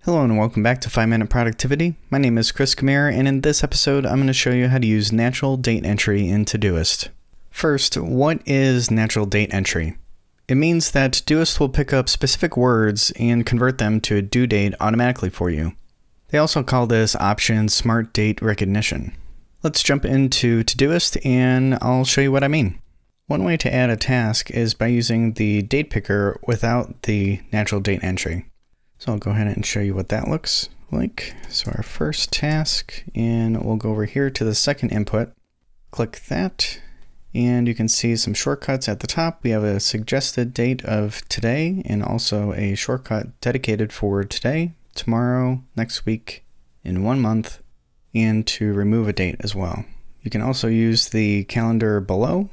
Hello and welcome back to 5 Minute Productivity. My name is Chris Kamir, and in this episode I'm going to show you how to use natural date entry in Todoist. First, what is natural date entry? It means that Todoist will pick up specific words and convert them to a due date automatically for you. They also call this option Smart Date Recognition. Let's jump into Todoist and I'll show you what I mean. One way to add a task is by using the date picker without the natural date entry. So I'll go ahead and show you what that looks like. So our first task, and we'll go over here to the second input. Click that, and you can see some shortcuts at the top. We have a suggested date of today, and also a shortcut dedicated for today, tomorrow, next week, in 1 month, and to remove a date as well. You can also use the calendar below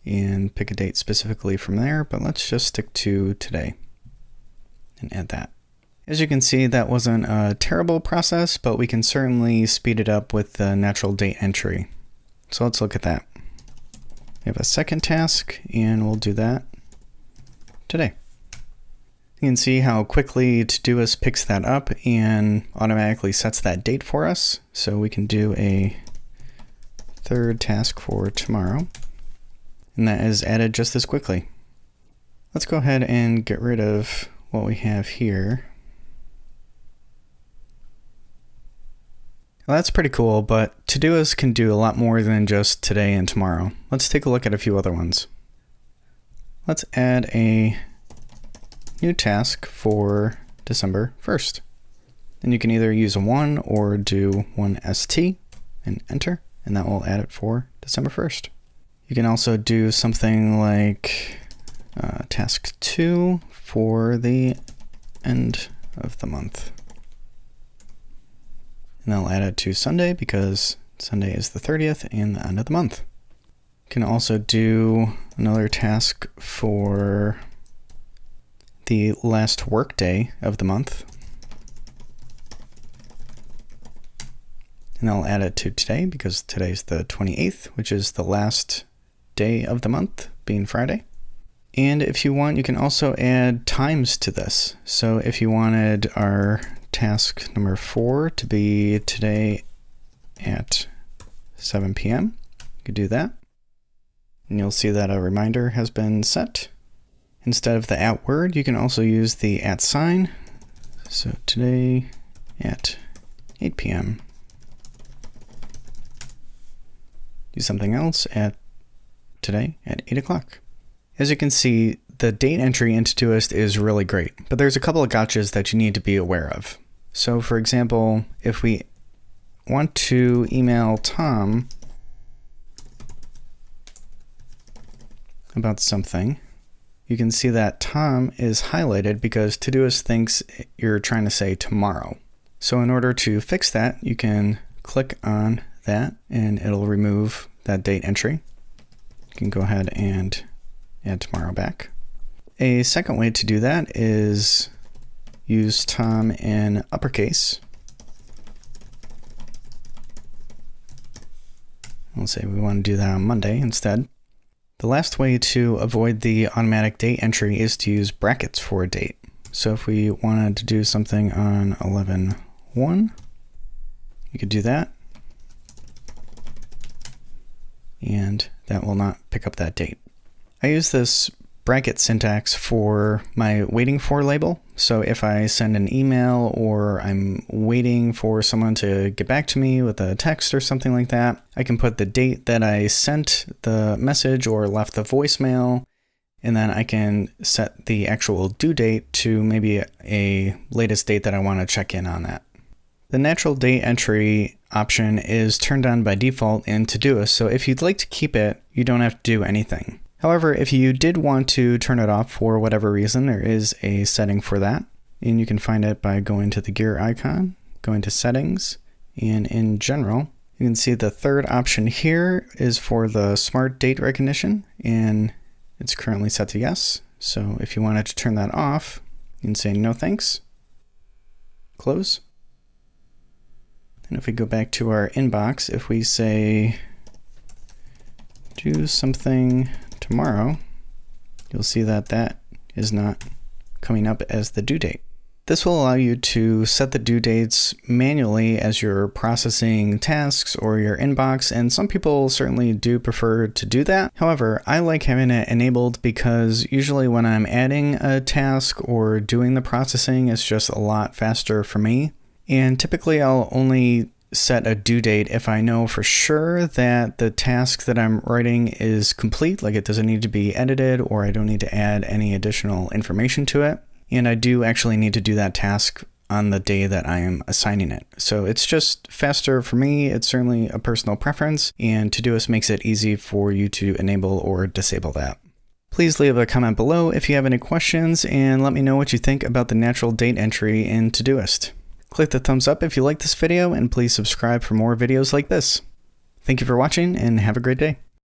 and pick a date specifically from there, but let's just stick to today and add that. As you can see, that wasn't a terrible process, but we can certainly speed it up with the natural date entry. So let's look at that. We have a second task, and we'll do that today. You can see how quickly Todoist picks that up and automatically sets that date for us. So we can do a third task for tomorrow, and that is added just as quickly. Let's go ahead and get rid of what we have here. Well, that's pretty cool, but Todoist can do a lot more than just today and tomorrow. Let's take a look at a few other ones. Let's add a new task for December 1st. And you can either use a 1 or do 1ST and enter, and that will add it for December 1st. You can also do something like task 2 for the end of the month. And I'll add it to Sunday because Sunday is the 30th and the end of the month. You can also do another task for the last work day of the month. And I'll add it to today because today's the 28th, which is the last day of the month, being Friday. And if you want, you can also add times to this. So if you wanted our task number 4 to be today at 7 p.m., you could do that. And you'll see that a reminder has been set. Instead of the @ word, you can also use the @ sign. So today at 8 p.m. Do something else at today at 8 o'clock. As you can see, the date entry into Todoist is really great, but there's a couple of gotchas that you need to be aware of. So for example, if we want to email Tom about something, you can see that Tom is highlighted because Todoist thinks you're trying to say tomorrow. So in order to fix that, you can click on that and it'll remove that date entry. You can go ahead and add tomorrow back. A second way to do that is use Tom in uppercase. We'll say we want to do that on Monday instead. The last way to avoid the automatic date entry is to use brackets for a date. So if we wanted to do something on 11/1, you could do that. And that will not pick up that date. I use this bracket syntax for my waiting for label. So if I send an email or I'm waiting for someone to get back to me with a text or something like that, I can put the date that I sent the message or left the voicemail, and then I can set the actual due date to maybe a latest date that I want to check in on that. The natural date entry option is turned on by default in Todoist, so if you'd like to keep it, you don't have to do anything. However, if you did want to turn it off for whatever reason, there is a setting for that, and you can find it by going to the gear icon, going to settings, and in general, you can see the third option here is for the smart date recognition, and it's currently set to yes. So if you wanted to turn that off, you can say no thanks, close. And if we go back to our inbox, if we say do something tomorrow, you'll see that that is not coming up as the due date. This will allow you to set the due dates manually as you're processing tasks or your inbox, and some people certainly do prefer to do that. However, I like having it enabled because usually when I'm adding a task or doing the processing, it's just a lot faster for me. And typically I'll only set a due date if I know for sure that the task that I'm writing is complete, like it doesn't need to be edited or I don't need to add any additional information to it. And I do actually need to do that task on the day that I am assigning it. So it's just faster for me. It's certainly a personal preference, and Todoist makes it easy for you to enable or disable that. Please leave a comment below if you have any questions, and let me know what you think about the natural date entry in Todoist. Click the thumbs up if you like this video, and please subscribe for more videos like this. Thank you for watching, and have a great day.